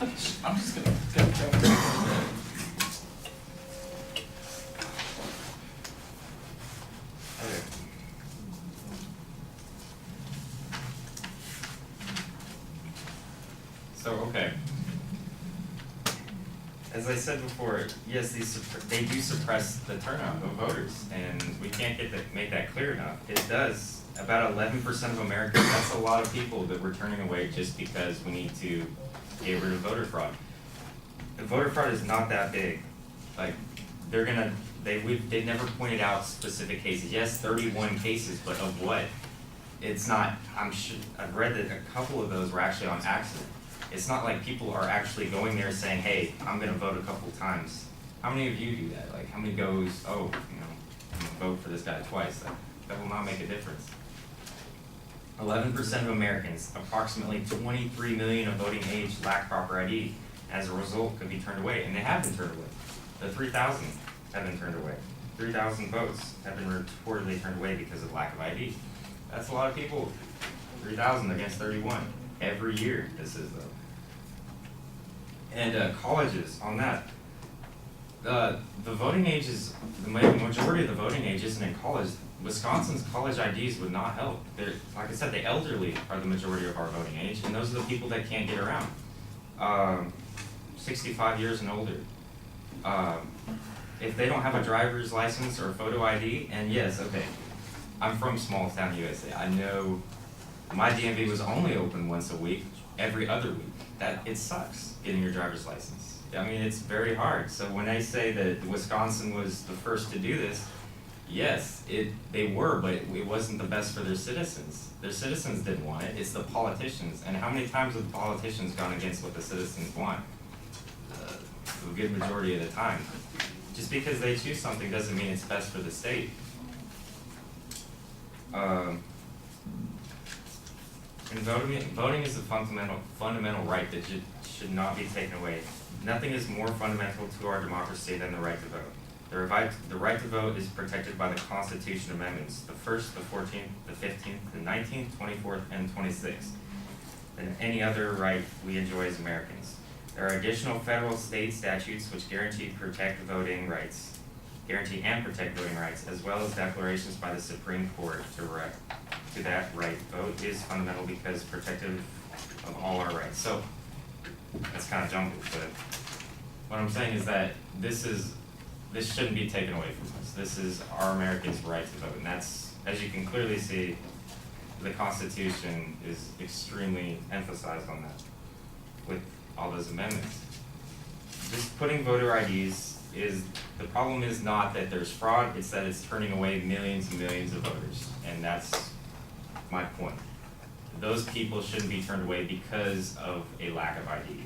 I'm just gonna. Okay. So, okay. As I said before, yes, they do suppress the turnout of voters, and we can't make that clear enough. It does. About 11% of Americans, that's a lot of people that we're turning away just because we need to get rid of voter fraud. The voter fraud is not that big. Like, they never pointed out specific cases. Yes, 31 cases, but of what? It's not, I've read that a couple of those were actually on accident. It's not like people are actually going there saying, hey, I'm gonna vote a couple times. How many of you do that? Like, how many goes, oh, I'm gonna vote for this guy twice? That will not make a difference. 11% of Americans, approximately 23 million of voting age, lack proper ID. As a result, could be turned away, and they have been turned away. The 3,000 have been turned away. 3,000 votes have been reportedly turned away because of lack of ID. That's a lot of people. 3,000 against 31 every year. This is though. And colleges on that. The voting age is the majority of the voting age isn't in college. Wisconsin's college IDs would not help. Like I said, the elderly are the majority of our voting age, and those are the people that can't get around. 65 years and older. If they don't have a driver's license or photo ID, and yes, okay, I'm from small town USA. I know my DMV was only open once a week, every other week. It sucks getting your driver's license. I mean, it's very hard. So when they say that Wisconsin was the first to do this, yes, they were, but it wasn't the best for their citizens. Their citizens didn't want it. It's the politicians. And how many times have the politicians gone against what the citizens want? A good majority of the time. Just because they choose something doesn't mean it's best for the state. And voting is a fundamental right that should not be taken away. Nothing is more fundamental to our democracy than the right to vote. The right to vote is protected by the Constitution amendments, the 1st, the 14th, the 15th, the 19th, 24th, and 26th, than any other right we enjoy as Americans. There are additional federal state statutes which guarantee and protect voting rights, as well as declarations by the Supreme Court to that right. Vote is fundamental because protective of all our rights. So that's kind of jumbled, but what I'm saying is that this shouldn't be taken away from us. This is our Americans' right to vote, and that's, as you can clearly see, the Constitution is extremely emphasized on that with all those amendments. Just putting voter IDs the problem is not that there's fraud, it's that it's turning away millions and millions of voters, and that's my point. Those people shouldn't be turned away because of a lack of ID.